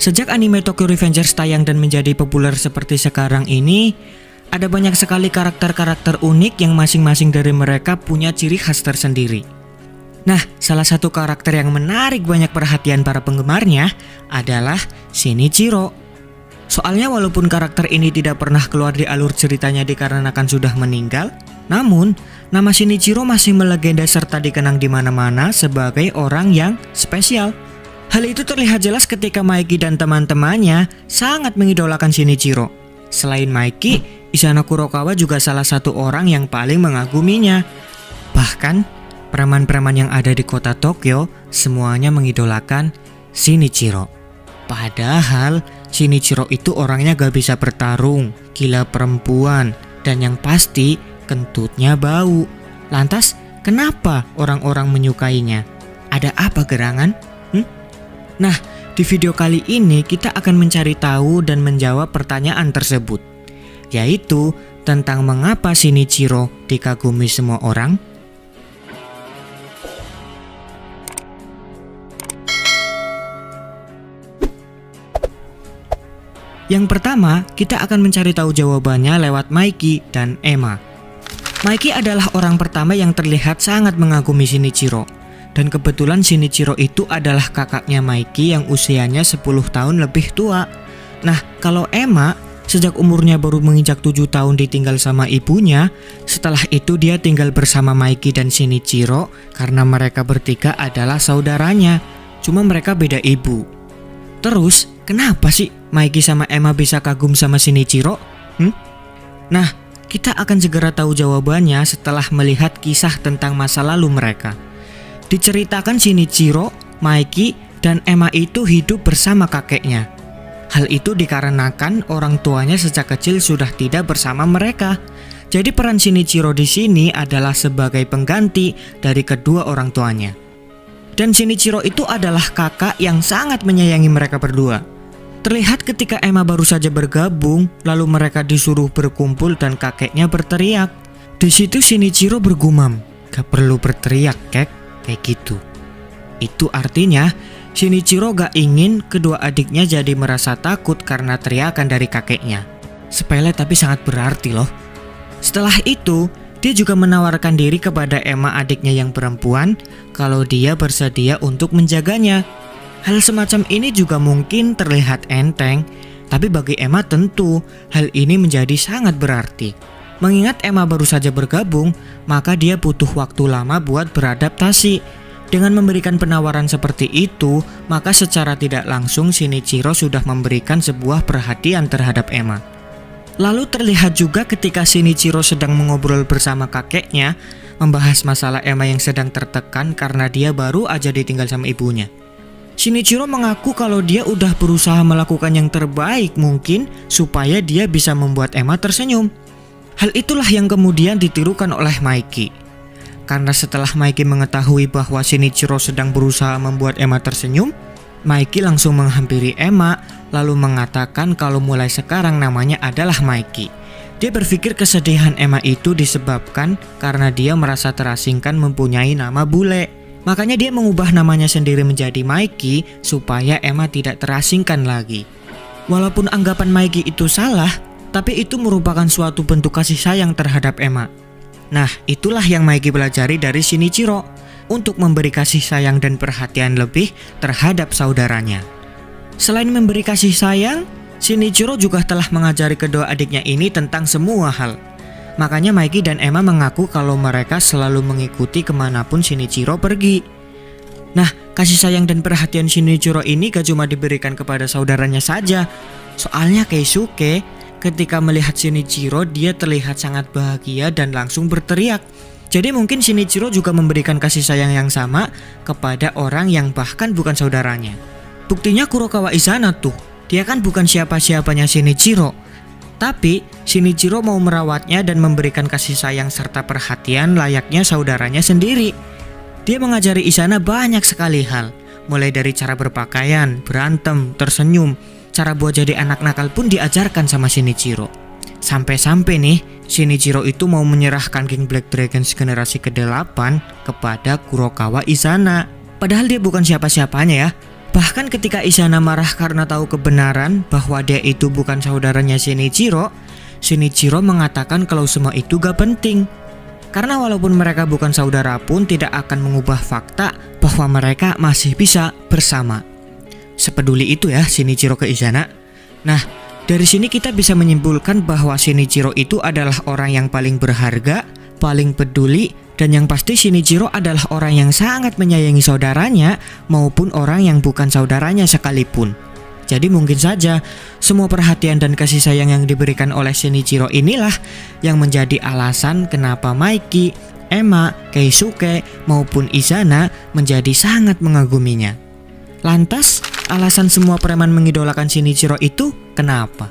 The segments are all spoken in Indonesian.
Sejak anime Tokyo Revengers tayang dan menjadi populer seperti sekarang ini, ada banyak sekali karakter-karakter unik yang masing-masing dari mereka punya ciri khas tersendiri. Nah, salah satu karakter yang menarik banyak perhatian para penggemarnya adalah Shinichiro. Soalnya walaupun karakter ini tidak pernah keluar di alur ceritanya dikarenakan sudah meninggal, namun nama Shinichiro masih melegenda serta dikenang di mana-mana sebagai orang yang spesial. Hal itu terlihat jelas ketika Maiki dan teman-temannya sangat mengidolakan Shinichiro. Selain Maiki, Isana Kurokawa juga salah satu orang yang paling mengaguminya. Bahkan, preman-preman yang ada di kota Tokyo semuanya mengidolakan Shinichiro. Padahal Shinichiro itu orangnya gak bisa bertarung, gila perempuan, dan yang pasti kentutnya bau. Lantas, kenapa orang-orang menyukainya? Ada apa gerangan? Nah, di video kali ini kita akan mencari tahu dan menjawab pertanyaan tersebut, yaitu tentang mengapa Shinichiro dikagumi semua orang. Yang pertama, kita akan mencari tahu jawabannya lewat Maiki dan Emma. Maiki adalah orang pertama yang terlihat sangat mengagumi Shinichiro. Dan kebetulan Shinichiro itu adalah kakaknya Maiki yang usianya 10 tahun lebih tua. Nah, kalau Emma sejak umurnya baru menginjak 7 tahun ditinggal sama ibunya. Setelah itu dia tinggal bersama Maiki dan Shinichiro karena mereka bertiga adalah saudaranya. Cuma mereka beda ibu. Terus, kenapa sih Maiki sama Emma bisa kagum sama Shinichiro? Nah, kita akan segera tahu jawabannya setelah melihat kisah tentang masa lalu mereka. Diceritakan Shinichiro, Maiki, dan Emma itu hidup bersama kakeknya. Hal itu dikarenakan orang tuanya sejak kecil sudah tidak bersama mereka. Jadi peran Shinichiro di sini adalah sebagai pengganti dari kedua orang tuanya. Dan Shinichiro itu adalah kakak yang sangat menyayangi mereka berdua. Terlihat ketika Emma baru saja bergabung, lalu mereka disuruh berkumpul dan kakeknya berteriak. Di situ Shinichiro bergumam, "Gak perlu berteriak, kek." Kayak gitu. Itu artinya Shinichiro gak ingin kedua adiknya jadi merasa takut karena teriakan dari kakeknya. Sepele tapi sangat berarti loh. Setelah itu, dia juga menawarkan diri kepada Emma adiknya yang perempuan kalau dia bersedia untuk menjaganya. Hal semacam ini juga mungkin terlihat enteng, tapi bagi Emma tentu hal ini menjadi sangat berarti. Mengingat Emma baru saja bergabung, maka dia butuh waktu lama buat beradaptasi. Dengan memberikan penawaran seperti itu, maka secara tidak langsung Shinichiro sudah memberikan sebuah perhatian terhadap Emma. Lalu terlihat juga ketika Shinichiro sedang mengobrol bersama kakeknya, membahas masalah Emma yang sedang tertekan karena dia baru aja ditinggal sama ibunya. Shinichiro mengaku kalau dia udah berusaha melakukan yang terbaik mungkin supaya dia bisa membuat Emma tersenyum. Hal itulah yang kemudian ditirukan oleh Maiki. Karena setelah Maiki mengetahui bahwa Shinichiro sedang berusaha membuat Emma tersenyum, Maiki langsung menghampiri Emma lalu mengatakan kalau mulai sekarang namanya adalah Maiki. Dia berpikir kesedihan Emma itu disebabkan karena dia merasa terasingkan mempunyai nama bule. Makanya dia mengubah namanya sendiri menjadi Maiki supaya Emma tidak terasingkan lagi. Walaupun anggapan Maiki itu salah, tapi itu merupakan suatu bentuk kasih sayang terhadap Emma. Nah, itulah yang Maiki pelajari dari Shinichiro untuk memberi kasih sayang dan perhatian lebih terhadap saudaranya. Selain memberi kasih sayang, Shinichiro juga telah mengajari kedua adiknya ini tentang semua hal. Makanya Maiki dan Emma mengaku kalau mereka selalu mengikuti kemanapun Shinichiro pergi. Nah, kasih sayang dan perhatian Shinichiro ini gak cuma diberikan kepada saudaranya saja. Soalnya Keisuke ketika melihat Shinichiro, dia terlihat sangat bahagia dan langsung berteriak. Jadi mungkin Shinichiro juga memberikan kasih sayang yang sama kepada orang yang bahkan bukan saudaranya. Buktinya Kurokawa Izana tuh, dia kan bukan siapa-siapanya Shinichiro. Tapi Shinichiro mau merawatnya dan memberikan kasih sayang serta perhatian layaknya saudaranya sendiri. Dia mengajari Izana banyak sekali hal, mulai dari cara berpakaian, berantem, tersenyum. Cara buat jadi anak nakal pun diajarkan sama Shinichiro. Sampai-sampai nih, Shinichiro itu mau menyerahkan King Black Dragons generasi ke-8 kepada Kurokawa Izana. Padahal dia bukan siapa-siapanya ya. Bahkan ketika Izana marah karena tahu kebenaran bahwa dia itu bukan saudaranya Shinichiro mengatakan kalau semua itu gak penting. Karena walaupun mereka bukan saudara pun tidak akan mengubah fakta bahwa mereka masih bisa bersama. Sepeduli itu ya Shinichiro ke Izana. Nah, dari sini kita bisa menyimpulkan bahwa Shinichiro itu adalah orang yang paling berharga, paling peduli, dan yang pasti Shinichiro adalah orang yang sangat menyayangi saudaranya maupun orang yang bukan saudaranya sekalipun. Jadi mungkin saja semua perhatian dan kasih sayang yang diberikan oleh Shinichiro inilah yang menjadi alasan kenapa Maiki, Emma, Keisuke maupun Izana menjadi sangat mengaguminya. Lantas, alasan semua preman mengidolakan Shinichiro itu kenapa?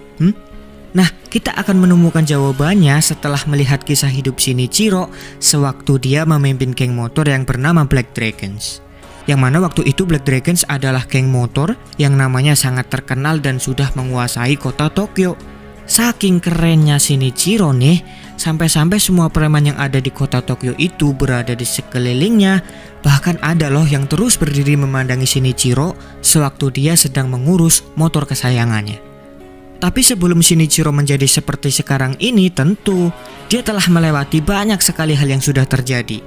Nah, kita akan menemukan jawabannya setelah melihat kisah hidup Shinichiro sewaktu dia memimpin geng motor yang bernama Black Dragons. Yang mana waktu itu Black Dragons adalah geng motor yang namanya sangat terkenal dan sudah menguasai kota Tokyo. Saking kerennya Shinichiro nih, sampai-sampai semua preman yang ada di kota Tokyo itu berada di sekelilingnya. Bahkan ada loh yang terus berdiri memandangi Shinichiro sewaktu dia sedang mengurus motor kesayangannya. Tapi sebelum Shinichiro menjadi seperti sekarang ini, tentu dia telah melewati banyak sekali hal yang sudah terjadi.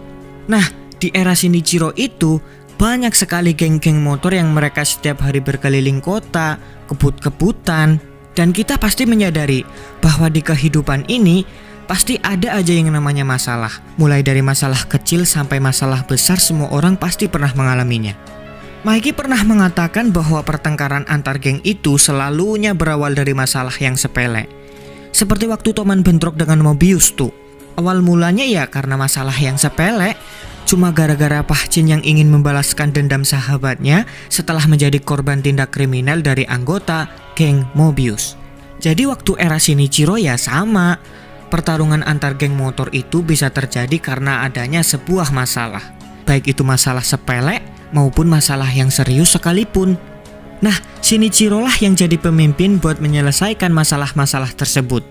Nah, di era Shinichiro itu banyak sekali geng-geng motor yang mereka setiap hari berkeliling kota, kebut-kebutan, dan kita pasti menyadari bahwa di kehidupan ini pasti ada aja yang namanya masalah. Mulai dari masalah kecil sampai masalah besar, semua orang pasti pernah mengalaminya. Maiki pernah mengatakan bahwa pertengkaran antar geng itu selalunya berawal dari masalah yang sepele. Seperti waktu Toman bentrok dengan Mobius tuh. Awal mulanya ya karena masalah yang sepele, cuma gara-gara Pahchin yang ingin membalaskan dendam sahabatnya setelah menjadi korban tindak kriminal dari anggota geng Mobius. Jadi waktu era Shinichiro ya sama. Pertarungan antar geng motor itu bisa terjadi karena adanya sebuah masalah. Baik itu masalah sepele maupun masalah yang serius sekalipun. Nah, Shinichiro lah yang jadi pemimpin buat menyelesaikan masalah-masalah tersebut.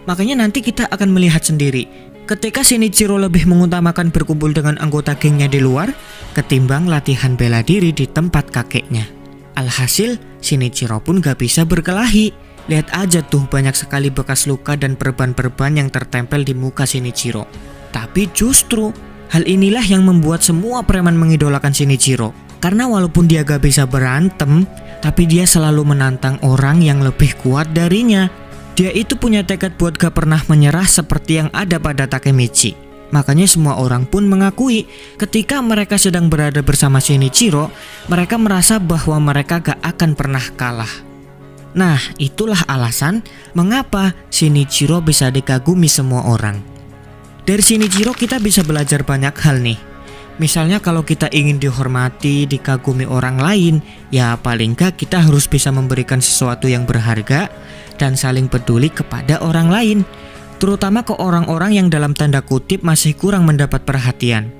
Makanya nanti kita akan melihat sendiri ketika Shinichiro lebih mengutamakan berkumpul dengan anggota gengnya di luar ketimbang latihan bela diri di tempat kakeknya. Alhasil, Shinichiro pun gak bisa berkelahi. Lihat aja tuh banyak sekali bekas luka dan perban-perban yang tertempel di muka Shinichiro. Tapi justru hal inilah yang membuat semua preman mengidolakan Shinichiro. Karena walaupun dia gak bisa berantem, tapi dia selalu menantang orang yang lebih kuat darinya. Dia itu punya tekad buat gak pernah menyerah seperti yang ada pada Takemichi. Makanya semua orang pun mengakui ketika mereka sedang berada bersama Shinichiro, mereka merasa bahwa mereka gak akan pernah kalah. Nah, itulah alasan mengapa Shinichiro bisa dikagumi semua orang. Dari Shinichiro kita bisa belajar banyak hal nih. Misalnya kalau kita ingin dihormati, dikagumi orang lain, ya paling gak kita harus bisa memberikan sesuatu yang berharga dan saling peduli kepada orang lain. Terutama ke orang-orang yang dalam tanda kutip masih kurang mendapat perhatian.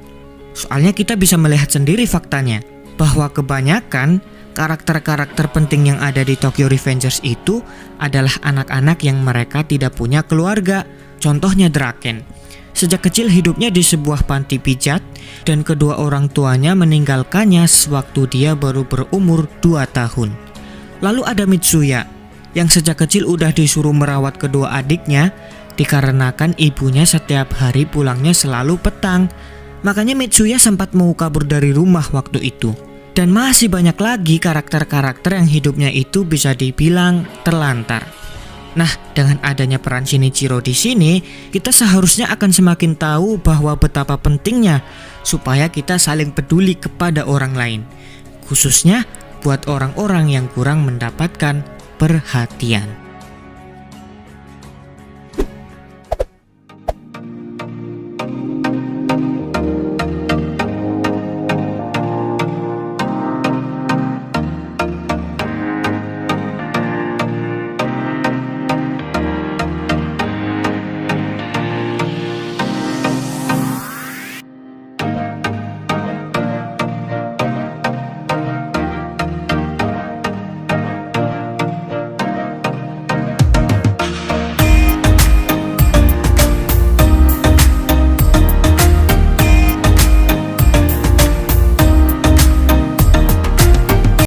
Soalnya kita bisa melihat sendiri faktanya, bahwa kebanyakan karakter-karakter penting yang ada di Tokyo Revengers itu adalah anak-anak yang mereka tidak punya keluarga. Contohnya Draken. Sejak kecil hidupnya di sebuah panti pijat dan kedua orang tuanya meninggalkannya sewaktu dia baru berumur 2 tahun. Lalu ada Mitsuya yang sejak kecil udah disuruh merawat kedua adiknya dikarenakan ibunya setiap hari pulangnya selalu petang. Makanya Mitsuya sempat mau kabur dari rumah waktu itu. Dan masih banyak lagi karakter-karakter yang hidupnya itu bisa dibilang terlantar. Nah, dengan adanya peran Shinichiro di sini, kita seharusnya akan semakin tahu bahwa betapa pentingnya supaya kita saling peduli kepada orang lain, khususnya buat orang-orang yang kurang mendapatkan perhatian.